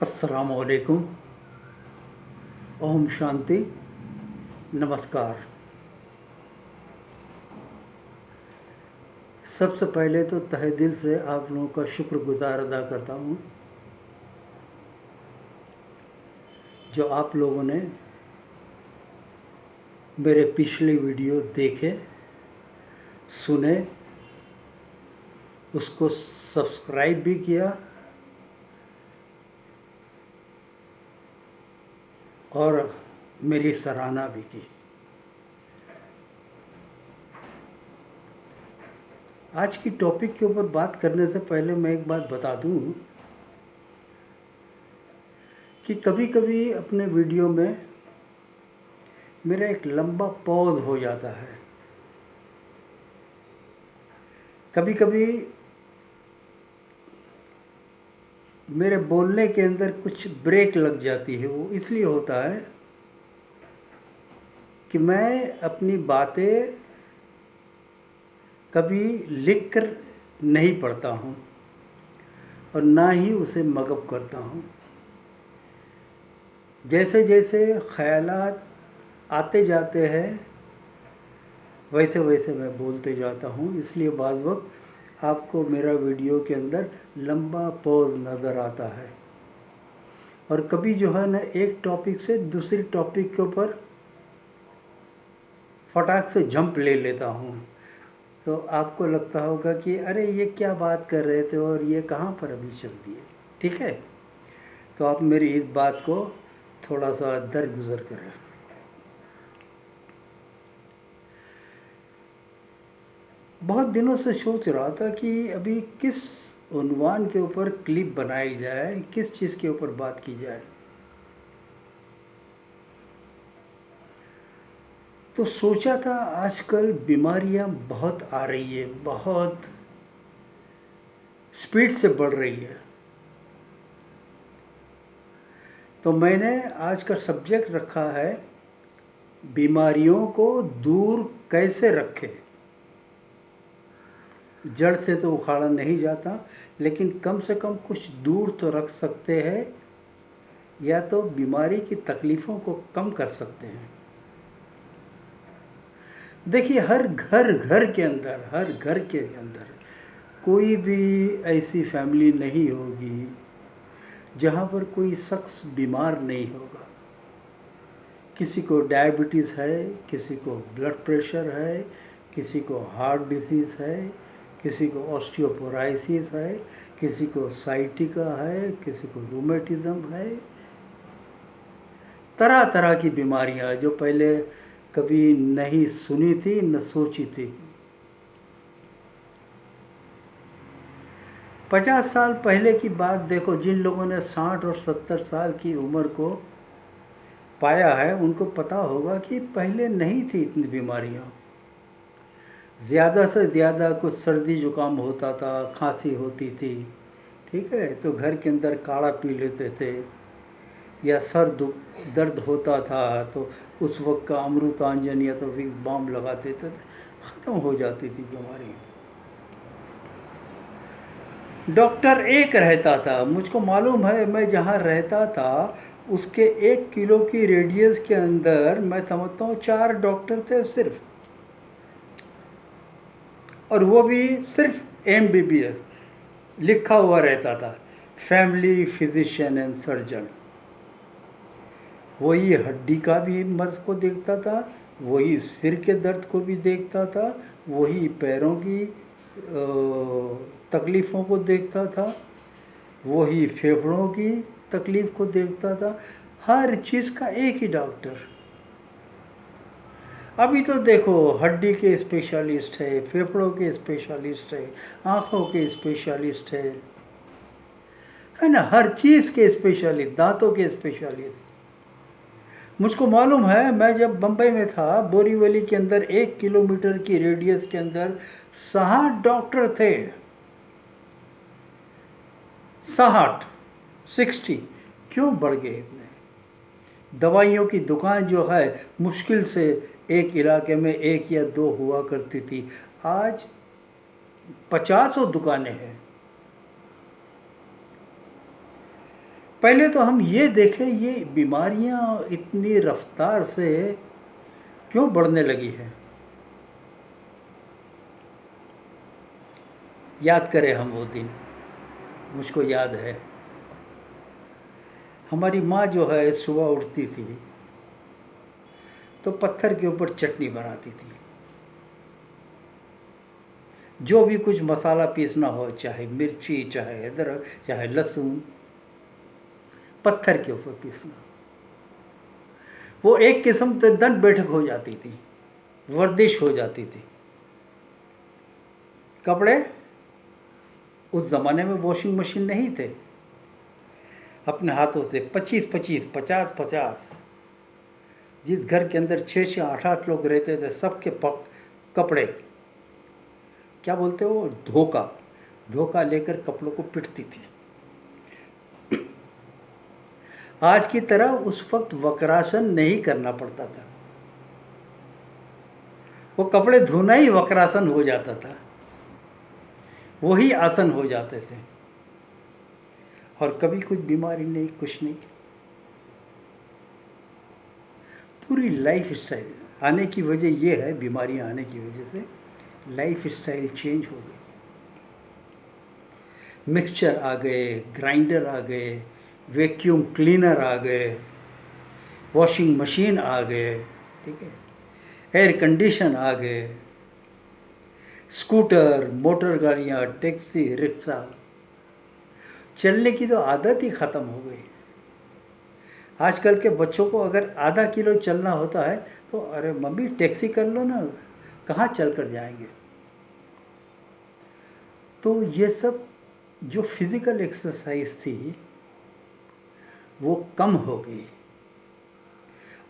अस्सलामु अलैकुम। ओम शांति। नमस्कार। सबसे पहले तो तहे दिल से आप लोगों का शुक्रगुजार अदा करता हूँ जो आप लोगों ने मेरे पिछले वीडियो देखे, सुने, उसको सब्सक्राइब भी किया और मेरी सराहना भी की। आज की टॉपिक के ऊपर बात करने से पहले मैं एक बात बता दूं कि कभी कभी अपने वीडियो में मेरा एक लंबा पॉज हो जाता है। कभी कभी मेरे बोलने के अंदर कुछ ब्रेक लग जाती है। वो इसलिए होता है कि मैं अपनी बातें कभी लिख कर नहीं पढ़ता हूँ और ना ही उसे मगअप करता हूँ। जैसे जैसे ख्यालात आते जाते हैं वैसे वैसे मैं बोलते जाता हूँ, इसलिए बाज़ वक्त आपको मेरा वीडियो के अंदर लंबा पॉज नज़र आता है। और कभी जो है ना एक टॉपिक से दूसरी टॉपिक के ऊपर फटाक से जंप ले लेता हूँ, तो आपको लगता होगा कि अरे ये क्या बात कर रहे थे और ये कहाँ पर अभी चल दिए। ठीक है, तो आप मेरी इस बात को थोड़ा सा दरगुजर करें। बहुत दिनों से सोच रहा था कि अभी किस उन्वान के ऊपर क्लिप बनाई जाए, किस चीज़ के ऊपर बात की जाए। तो सोचा था आजकल बीमारियां बहुत आ रही है, बहुत स्पीड से बढ़ रही है। तो मैंने आज का सब्जेक्ट रखा है बीमारियों को दूर कैसे रखें। जड़ से तो उखाड़ा नहीं जाता, लेकिन कम से कम कुछ दूर तो रख सकते हैं, या तो बीमारी की तकलीफ़ों को कम कर सकते हैं। देखिए, हर घर के अंदर कोई भी ऐसी फैमिली नहीं होगी जहाँ पर कोई शख्स बीमार नहीं होगा। किसी को डायबिटीज़ है, किसी को ब्लड प्रेशर है, किसी को हार्ट डिसीज़ है, किसी को ऑस्टियोपोराइसिस है, किसी को साइटिका है, किसी को रूमेटिज्म है। तरह तरह की बीमारियां जो पहले कभी नहीं सुनी थी न सोची थी। 50 साल पहले की बात देखो, जिन लोगों ने 60 और 70 साल की उम्र को पाया है उनको पता होगा कि पहले नहीं थी इतनी बीमारियां। ज़्यादा से ज़्यादा कुछ सर्दी जुकाम होता था, खांसी होती थी, ठीक है, तो घर के अंदर काढ़ा पी लेते थे। या सर दर्द होता था तो उस वक्त का अमृतांजन या तो विक्स बाम लगा देते थे, ख़त्म हो जाती थी बीमारी। डॉक्टर एक रहता था, मुझको मालूम है, मैं जहाँ रहता था उसके 1 किलो की रेडियस के अंदर मैं समझता हूँ 4 डॉक्टर थे सिर्फ, और वो भी सिर्फ MBBS लिखा हुआ रहता था, फैमिली फिजिशियन एंड सर्जन। वही हड्डी का भी मर्ज को देखता था, वही सिर के दर्द को भी देखता था, वही पैरों की तकलीफ़ों को देखता था, वही फेफड़ों की तकलीफ़ को देखता था। हर चीज़ का एक ही डॉक्टर। अभी तो देखो, हड्डी के स्पेशलिस्ट है, फेफड़ों के स्पेशलिस्ट है, आँखों के स्पेशलिस्ट है ना, हर चीज़ के स्पेशलिस्ट, दांतों के स्पेशलिस्ट। मुझको मालूम है, मैं जब बम्बई में था, बोरीवली के अंदर 1 किलोमीटर की रेडियस के अंदर 60 डॉक्टर थे। 60 क्यों बढ़ गए इतने? दवाइयों की दुकान जो है मुश्किल से एक इलाके में 1 या 2 हुआ करती थी, आज 50 दुकानें हैं। पहले तो हम ये देखें ये बीमारियां इतनी रफ्तार से क्यों बढ़ने लगी है। याद करें हम वो दिन, मुझको याद है हमारी माँ जो है सुबह उठती थी तो पत्थर के ऊपर चटनी बनाती थी। जो भी कुछ मसाला पीसना हो, चाहे मिर्ची, चाहे अदरक, चाहे लहसुन, पत्थर के ऊपर पीसना। वो एक किस्म से दंड बैठक हो जाती थी, वर्जिश हो जाती थी। कपड़े उस ज़माने में वॉशिंग मशीन नहीं थे, अपने हाथों से 25-25, 50-50, जिस घर के अंदर 6-6, 8-8 लोग रहते थे सबके कपड़े, क्या बोलते हो, धोखा लेकर कपड़ों को पिटती थी। आज की तरह उस वक्त वक्रासन नहीं करना पड़ता था, वो कपड़े धोना ही वक्रासन हो जाता था, वही आसन हो जाते थे, और कभी कुछ बीमारी नहीं, कुछ नहीं। पूरी लाइफ स्टाइल आने की वजह ये है, बीमारियां आने की वजह से लाइफ स्टाइल चेंज हो गई। मिक्सचर आ गए, ग्राइंडर आ गए, वैक्यूम क्लीनर आ गए, वॉशिंग मशीन आ गए, ठीक है, एयर कंडीशन आ गए, स्कूटर, मोटर गाड़ियाँ, टैक्सी, रिक्शा, चलने की तो आदत ही ख़त्म हो गई। आजकल के बच्चों को अगर आधा किलो चलना होता है तो अरे मम्मी टैक्सी कर लो ना, कहाँ चल कर जाएंगे। तो ये सब जो फिज़िकल एक्सरसाइज थी वो कम हो गई,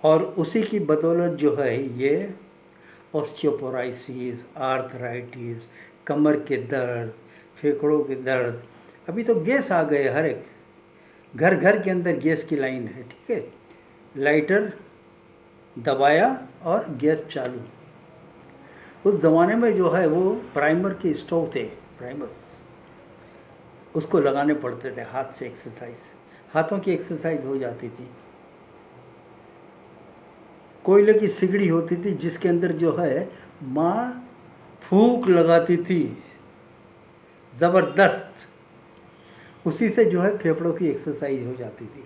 और उसी की बदौलत जो है ये ऑस्टियोपोरोसिस, आर्थराइटिस, कमर के दर्द, फेफड़ों के दर्द। अभी तो गैस आ गए, हर एक घर घर के अंदर गैस की लाइन है, ठीक है, लाइटर दबाया और गैस चालू। उस ज़माने में जो है वो प्राइमर के स्टोव थे, प्राइमर्स, उसको लगाने पड़ते थे हाथ से, एक्सरसाइज, हाथों की एक्सरसाइज हो जाती थी। कोयले की सिगड़ी होती थी जिसके अंदर जो है माँ फूंक लगाती थी ज़बरदस्त, उसी से जो है फेफड़ों की एक्सरसाइज हो जाती थी।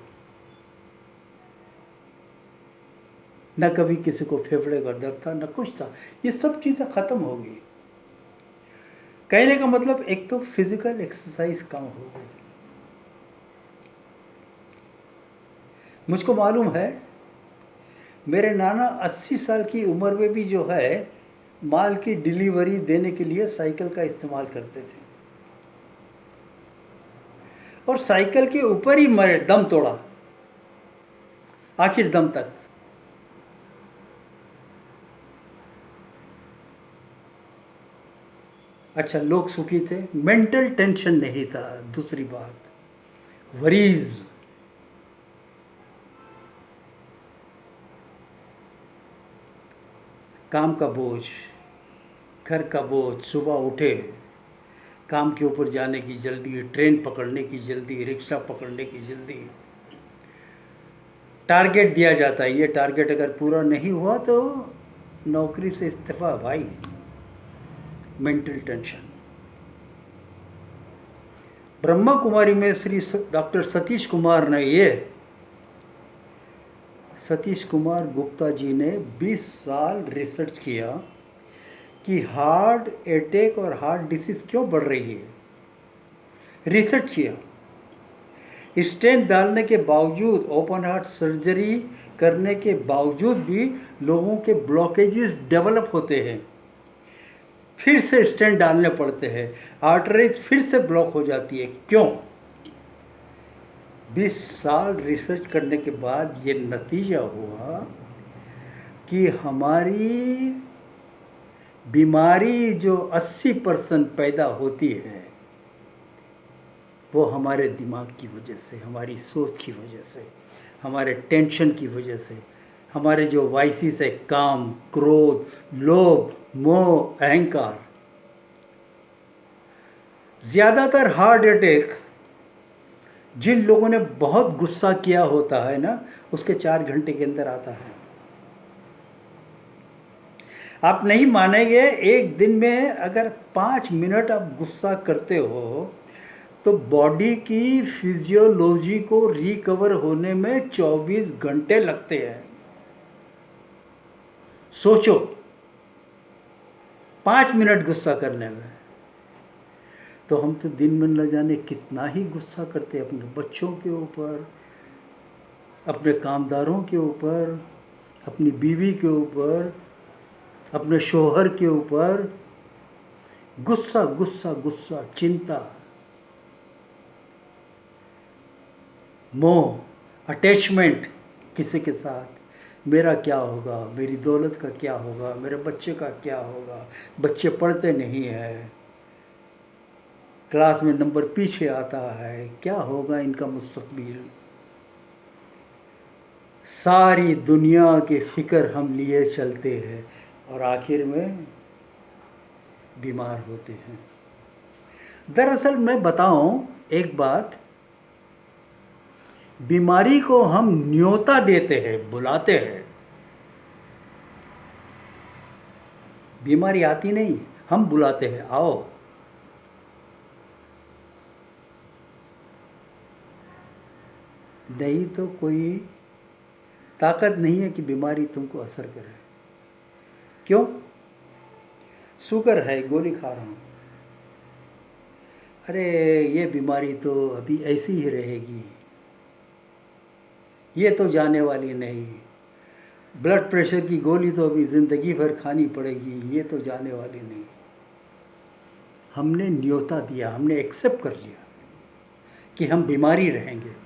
न कभी किसी को फेफड़े का दर्द था, न कुछ था, ये सब चीज़ें ख़त्म हो गई। कहने का मतलब एक तो फिजिकल एक्सरसाइज कम हो गई। मुझको मालूम है मेरे नाना 80 साल की उम्र में भी जो है माल की डिलीवरी देने के लिए साइकिल का इस्तेमाल करते थे, और साइकिल के ऊपर ही मरे, दम तोड़ा आखिर दम तक। अच्छा, लोग सुखी थे, मेंटल टेंशन नहीं था। दूसरी बात, वरीज, काम का बोझ, घर का बोझ, सुबह उठे काम के ऊपर जाने की जल्दी, ट्रेन पकड़ने की जल्दी, रिक्शा पकड़ने की जल्दी, टारगेट दिया जाता है, ये टारगेट अगर पूरा नहीं हुआ तो नौकरी से इस्तीफा भाई, मेंटल टेंशन। ब्रह्मा कुमारी में श्री डॉक्टर सतीश कुमार गुप्ता जी ने 20 साल रिसर्च किया कि हार्ट अटैक और हार्ट डिसीज क्यों बढ़ रही है। रिसर्च किया, स्टेंट डालने के बावजूद, ओपन हार्ट सर्जरी करने के बावजूद भी लोगों के ब्लॉकेजेस डेवलप होते हैं, फिर से स्टेंट डालने पड़ते हैं, आर्टरीज फिर से ब्लॉक हो जाती है। क्यों? 20 साल रिसर्च करने के बाद ये नतीजा हुआ कि हमारी बीमारी जो 80% पैदा होती है वो हमारे दिमाग की वजह से, हमारी सोच की वजह से, हमारे टेंशन की वजह से, हमारे जो वाइसिस है, काम, क्रोध, लोभ, मोह, अहंकार। ज़्यादातर हार्ट अटैक जिन लोगों ने बहुत गुस्सा किया होता है ना, उसके 4 घंटे के अंदर आता है। आप नहीं मानेंगे, एक दिन में अगर 5 मिनट आप गुस्सा करते हो, तो बॉडी की फिजियोलॉजी को रिकवर होने में 24 घंटे लगते हैं। सोचो, 5 मिनट गुस्सा करने में। तो हम तो दिन में न जाने कितना ही गुस्सा करते हैं, अपने बच्चों के ऊपर, अपने कामदारों के ऊपर, अपनी बीवी के ऊपर, अपने शौहर के ऊपर। गुस्सा गुस्सा गुस्सा, चिंता, मोह, अटैचमेंट किसी के साथ। मेरा क्या होगा, मेरी दौलत का क्या होगा, मेरे बच्चे का क्या होगा, बच्चे पढ़ते नहीं हैं, क्लास में नंबर पीछे आता है, क्या होगा इनका मुस्तकबिल। सारी दुनिया की फिक्र हम लिए चलते हैं और आखिर में बीमार होते हैं। दरअसल मैं बताऊं एक बात, बीमारी को हम न्योता देते हैं, बुलाते हैं। बीमारी आती नहीं, हम बुलाते हैं, आओ। नहीं तो कोई ताकत नहीं है कि बीमारी तुमको असर करे। क्यों? शुगर है, गोली खा रहा हूँ, अरे ये बीमारी तो अभी ऐसी ही रहेगी, ये तो जाने वाली नहीं। ब्लड प्रेशर की गोली तो अभी ज़िंदगी भर खानी पड़ेगी, ये तो जाने वाली नहीं। हमने न्योता दिया, हमने एक्सेप्ट कर लिया कि हम बीमारी रहेंगे।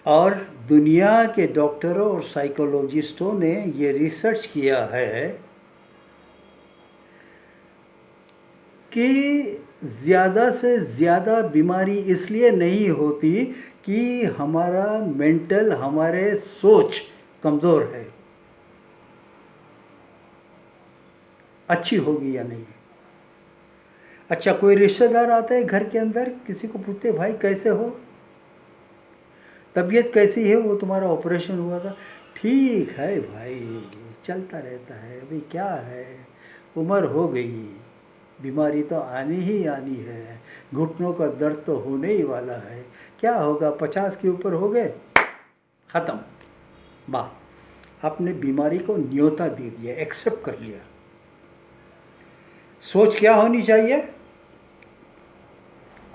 और दुनिया के डॉक्टरों और साइकोलॉजिस्टों ने ये रिसर्च किया है कि ज़्यादा से ज़्यादा बीमारी इसलिए नहीं होती कि हमारा मेंटल, हमारे सोच कमज़ोर है। अच्छी होगी या नहीं। अच्छा, कोई रिश्तेदार आता है घर के अंदर, किसी को पूछते भाई कैसे हो, तबीयत कैसी है, वो तुम्हारा ऑपरेशन हुआ था, ठीक है भाई, चलता रहता है, अभी क्या है, उम्र हो गई, बीमारी तो आनी ही आनी है, घुटनों का दर्द तो होने ही वाला है, क्या होगा, 50 के ऊपर हो गए, ख़त्म बात। आपने बीमारी को न्योता दे दिया, एक्सेप्ट कर लिया। सोच क्या होनी चाहिए?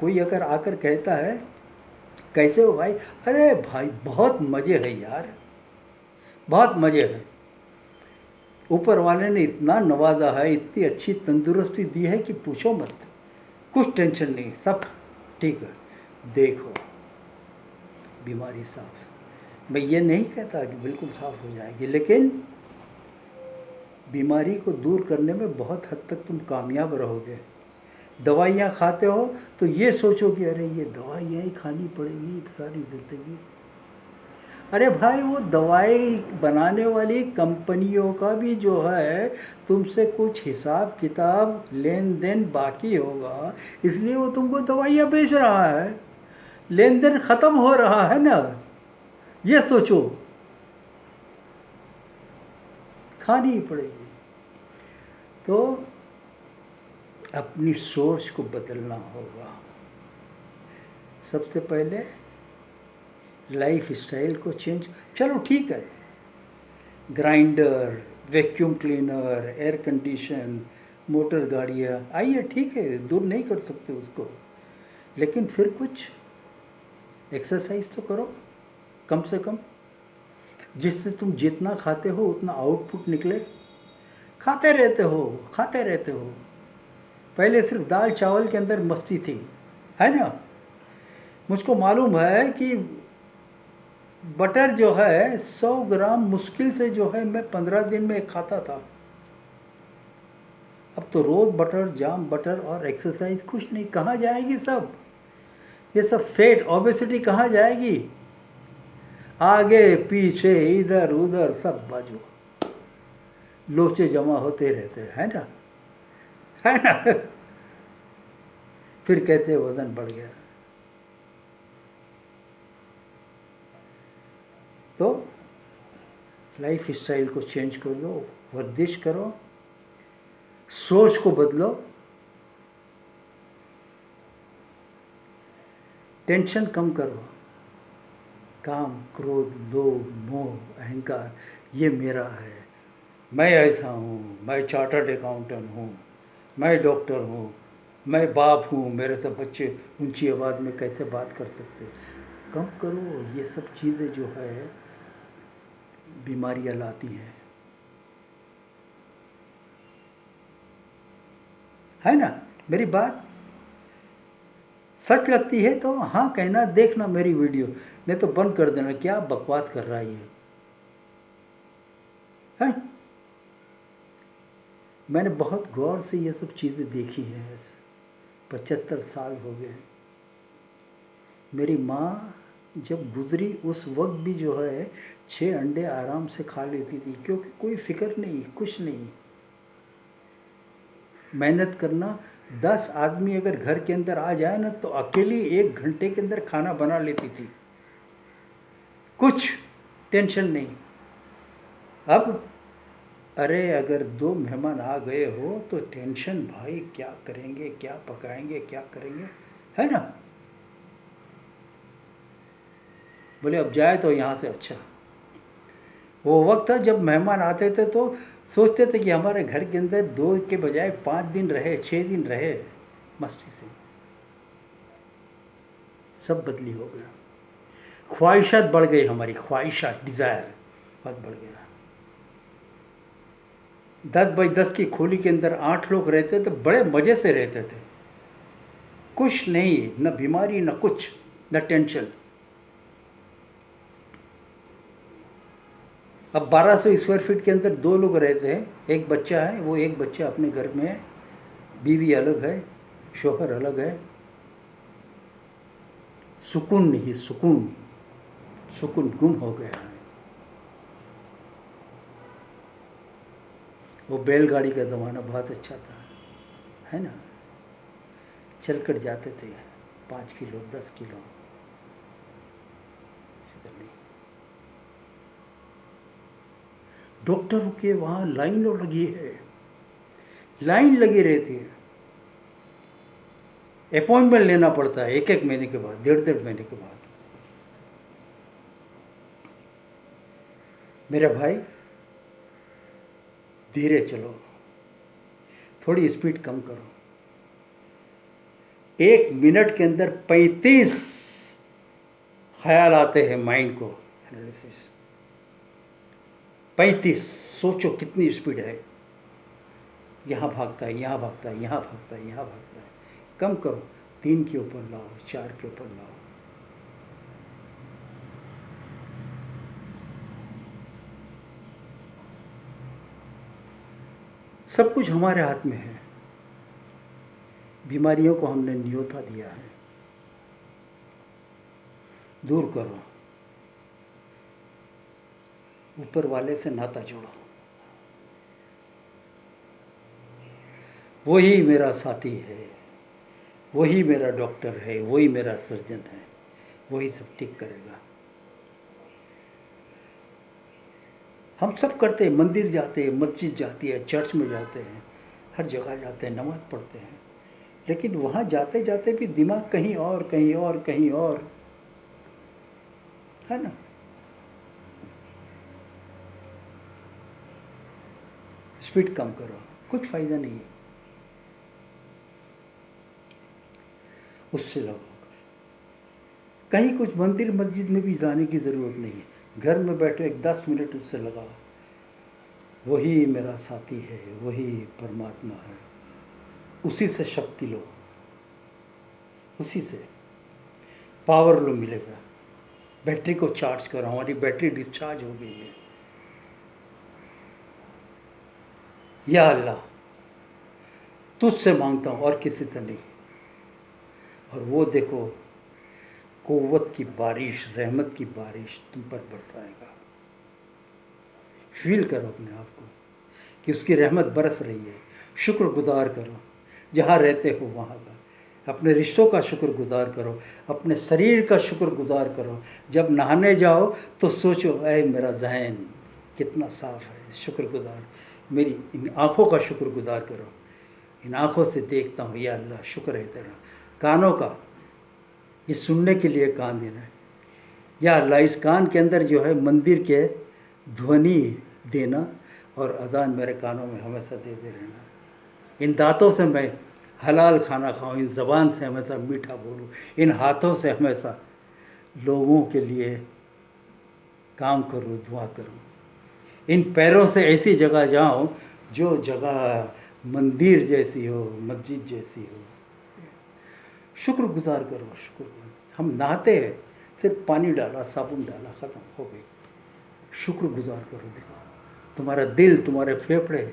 कोई अगर आकर कहता है कैसे हो भाई, अरे भाई बहुत मज़े है यार, बहुत मज़े है, ऊपर वाले ने इतना नवाजा है, इतनी अच्छी तंदुरुस्ती दी है कि पूछो मत, कुछ टेंशन नहीं, सब ठीक है। देखो बीमारी साफ, मैं ये नहीं कहता कि बिल्कुल साफ हो जाएगी, लेकिन बीमारी को दूर करने में बहुत हद तक तुम कामयाब रहोगे। दवाइयाँ खाते हो तो ये सोचो कि अरे ये दवाइयाँ ही खानी पड़ेगी सारी ज़िंदगी। अरे भाई, वो दवाई बनाने वाली कंपनियों का भी जो है तुमसे कुछ हिसाब किताब लेन देन बाकी होगा, इसलिए वो तुमको दवाइयाँ बेच रहा है। लेन देन ख़त्म हो रहा है ना, ये सोचो, खानी ही पड़ेगी। तो अपनी सोच को बदलना होगा। सबसे पहले लाइफ स्टाइल को चेंज, चलो ठीक है, grinder, vacuum cleaner, air condition, motor गाड़ियाँ आइए, ठीक है, दूर नहीं कर सकते उसको, लेकिन फिर कुछ एक्सरसाइज तो करो कम से कम, जिससे तुम जितना खाते हो उतना आउटपुट निकले। खाते रहते हो, खाते रहते हो, पहले सिर्फ दाल चावल के अंदर मस्ती थी, है ना। मुझको मालूम है कि बटर जो है 100 ग्राम मुश्किल से जो है मैं 15 दिन में खाता था। अब तो रोज़ बटर, जाम बटर और एक्सरसाइज कुछ नहीं, कहाँ जाएगी सब ये सब फैट, ओबेसिटी कहाँ जाएगी, आगे पीछे इधर उधर सब बाजू लोचे जमा होते रहते हैं ना, है ना। फिर कहते हैं वजन बढ़ गया। तो लाइफ स्टाइल को चेंज कर दो, वर्जिश करो, सोच को बदलो, टेंशन कम करो। काम, क्रोध, लोभ, मोह, अहंकार ये मेरा है, मैं ऐसा हूँ, मैं चार्टर्ड अकाउंटेंट हूँ, मैं डॉक्टर हूँ, मैं बाप हूँ, मेरे सब बच्चे ऊंची आवाज़ में कैसे बात कर सकते। कम करो, ये सब चीज़ें जो है बीमारियाँ लाती हैं, है ना। मेरी बात सच लगती है तो हाँ कहना, देखना मेरी वीडियो, नहीं तो बंद कर देना, क्या बकवास कर रहा है ये, है। मैंने बहुत गौर से ये सब चीज़ें देखी हैं, 75 साल हो गए। मेरी माँ जब गुजरी उस वक्त भी जो है 6 अंडे आराम से खा लेती थी, क्योंकि कोई फिक्र नहीं, कुछ नहीं। मेहनत करना, 10 आदमी अगर घर के अंदर आ जाए ना तो अकेली 1 घंटे के अंदर खाना बना लेती थी, कुछ टेंशन नहीं। अब अरे अगर 2 मेहमान आ गए हो तो टेंशन, भाई क्या करेंगे, क्या पकाएंगे, क्या करेंगे, है ना। बोले अब जाए तो यहाँ से अच्छा। वो वक्त था जब मेहमान आते थे तो सोचते थे कि हमारे घर के अंदर 2 के बजाय 5 दिन रहे, 6 दिन रहे, मस्ती से। सब बदली हो गया, ख्वाहिशात बढ़ गई, हमारी ख्वाहिशात, डिज़ायर बहुत बढ़ गया। 10 बाई 10 की खोली के अंदर 8 लोग रहते थे, बड़े मज़े से रहते थे, कुछ नहीं, न बीमारी, न कुछ, न टेंशन। अब 1200 स्क्वायर फीट के अंदर 2 लोग रहते हैं, एक बच्चा है, वो एक बच्चा अपने घर में है, बीवी अलग है, शौहर अलग है, सुकून नहीं, सुकून, सुकून गुम हो गया है। वो बैलगाड़ी का ज़माना बहुत अच्छा था, है ना। चल कर जाते थे, 5 किलो 10 किलो, डॉक्टर के वहाँ लाइनों लगी है, लाइन लगी रहती है, अपॉइंटमेंट लेना पड़ता है 1-1 महीने के बाद, 1.5-1.5 महीने के बाद। मेरा भाई धीरे चलो, थोड़ी स्पीड कम करो। 1 मिनट के अंदर 35 ख्याल आते हैं माइंड को, एनालिसिस 35। सोचो कितनी स्पीड है, यहाँ भागता है, यहाँ भागता है, यहाँ भागता है, यहाँ भागता है। कम करो, 3 के ऊपर लाओ, 4 के ऊपर लाओ। सब कुछ हमारे हाथ में है, बीमारियों को हमने न्योता दिया है, दूर करो, ऊपर वाले से नाता जोड़ो। वही मेरा साथी है, वही मेरा डॉक्टर है, वही मेरा सर्जन है, वही सब ठीक करेगा। हम सब करते हैं, मंदिर जाते हैं, मस्जिद जाती है, चर्च में जाते हैं, हर जगह जाते हैं, नमाज़ पढ़ते हैं, लेकिन वहाँ जाते जाते भी दिमाग कहीं और, कहीं और, कहीं और, है ना। स्पीड कम करो, कुछ फ़ायदा नहीं है उससे। लोगों कहीं कुछ मंदिर मस्जिद में भी जाने की ज़रूरत नहीं है, घर में बैठे 10 मिनट उससे लगाओ, वही मेरा साथी है, वही परमात्मा है, उसी से शक्ति लो, उसी से पावर लो, मिलेगा। बैटरी को चार्ज करो, हमारी बैटरी डिस्चार्ज हो गई है। या अल्लाह, तुझसे मांगता हूँ और किसी से नहीं। और वो देखो, कुव्वत की बारिश, रहमत की बारिश तुम पर बरसाएगा। फील करो अपने आप को कि उसकी रहमत बरस रही है, शुक्रगुजार करो जहाँ रहते हो वहाँ का। अपने रिश्तों का शुक्रगुजार करो, अपने शरीर का शुक्रगुजार करो। जब नहाने जाओ तो सोचो, ऐ मेरा ज़हन कितना साफ़ है, शुक्रगुजार। मेरी इन आँखों का शुक्रगुजार करो, इन आँखों से देखता हूँ, या अल्लाह शुक्र है तेरा। कानों का, ये सुनने के लिए कान देना है, या अल्लाह इस कान के अंदर जो है मंदिर के ध्वनि देना, और अजान मेरे कानों में हमेशा देते रहना। इन दांतों से मैं हलाल खाना खाऊं, इन ज़बान से हमेशा मीठा बोलूं, इन हाथों से हमेशा लोगों के लिए काम करूं, दुआ करूं, इन पैरों से ऐसी जगह जाऊं जो जगह मंदिर जैसी हो, मस्जिद जैसी हो। शुक्रगुजार करो, शुक्रगुजार। हम नहाते हैं, सिर्फ पानी डाला, साबुन डाला, ख़त्म हो गई। शुक्रगुजार करो। देखो तुम्हारा दिल, तुम्हारे फेफड़े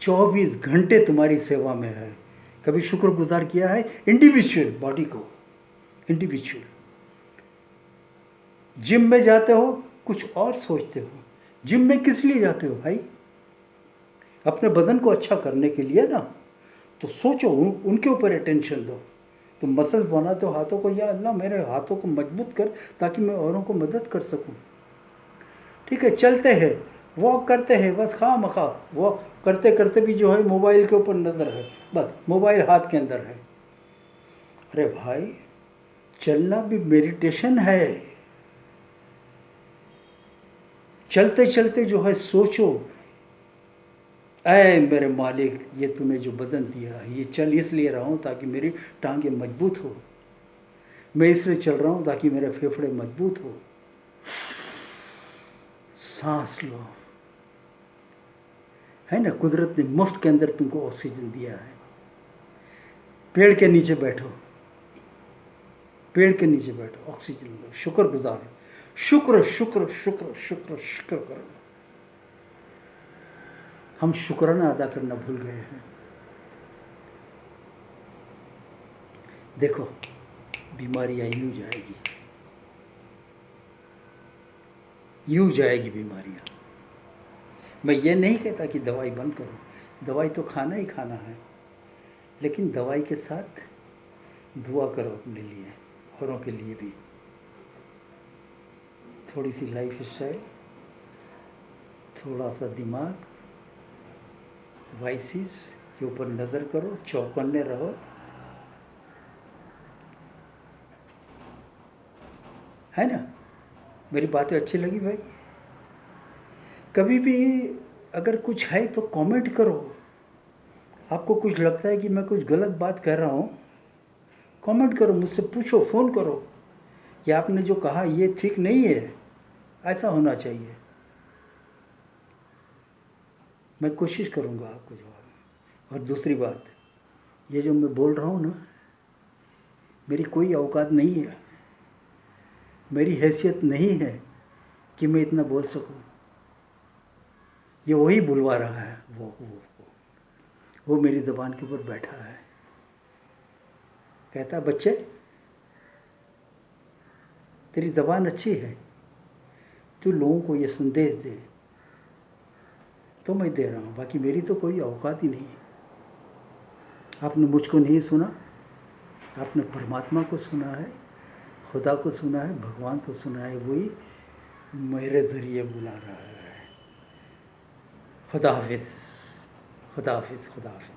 24 घंटे तुम्हारी सेवा में है। कभी शुक्रगुजार किया है? इंडिविजुअल बॉडी को, इंडिविजुअल। जिम में जाते हो, कुछ और सोचते हो। जिम में किस लिए जाते हो भाई? अपने बदन को अच्छा करने के लिए ना। तो सोचो, उनके ऊपर अटेंशन दो। तुम मसल्स बनाते हो हाथों को, या अल्लाह मेरे हाथों को मजबूत कर ताकि मैं औरों को मदद कर सकूं। ठीक है, चलते हैं, वॉक करते हैं, बस खामखा वॉक करते करते भी जो है मोबाइल के ऊपर नज़र है, बस मोबाइल हाथ के अंदर है। अरे भाई, चलना भी मेडिटेशन है। चलते चलते जो है सोचो, ऐ मेरे मालिक, ये तूने जो बदन दिया है, ये चल इसलिए रहा हूँ ताकि मेरी टांगें मजबूत हो। मैं इसलिए चल रहा हूँ ताकि मेरे फेफड़े मजबूत हो। सांस लो, है ना। कुदरत ने मुफ्त के अंदर तुमको ऑक्सीजन दिया है। पेड़ के नीचे बैठो, पेड़ के नीचे बैठो, ऑक्सीजन लो, शुक्रगुजार। शुक्र शुक्र शुक्र शुक्र शुक्र करो। हम शुक्राना अदा करना भूल गए हैं। देखो, बीमारियां यूं जाएगी, यूं जाएगी बीमारियां। मैं ये नहीं कहता कि दवाई बंद करो, दवाई तो खाना ही खाना है, लेकिन दवाई के साथ दुआ करो अपने लिए, औरों के लिए भी। थोड़ी सी लाइफ स्टाइल, थोड़ा सा दिमाग, वाइसिस के ऊपर नज़र करो, चौकन्ने रहो। है ना। मेरी बातें अच्छी लगी भाई? कभी भी अगर कुछ है तो कमेंट करो। आपको कुछ लगता है कि मैं कुछ गलत बात कह रहा हूँ, कमेंट करो, मुझसे पूछो, फ़ोन करो कि आपने जो कहा ये ठीक नहीं है, ऐसा होना चाहिए। मैं कोशिश करूँगा आपको जवाब। और दूसरी बात, ये जो मैं बोल रहा हूँ ना, मेरी कोई औकात नहीं है, मेरी हैसियत नहीं है कि मैं इतना बोल सकूं। ये वही बुलवा रहा है, वो मेरी ज़बान के ऊपर बैठा है। कहता, बच्चे तेरी ज़बान अच्छी है, तू लोगों को ये संदेश दे, तो मैं दे रहा हूँ, बाकी मेरी तो कोई औकात ही नहीं है। आपने मुझको नहीं सुना, आपने परमात्मा को सुना है, खुदा को सुना है, भगवान को सुना है, वही मेरे ज़रिए बुला रहा है। खुदा हाफिज़, खुदा हाफिज़, खुदा हाफिज़।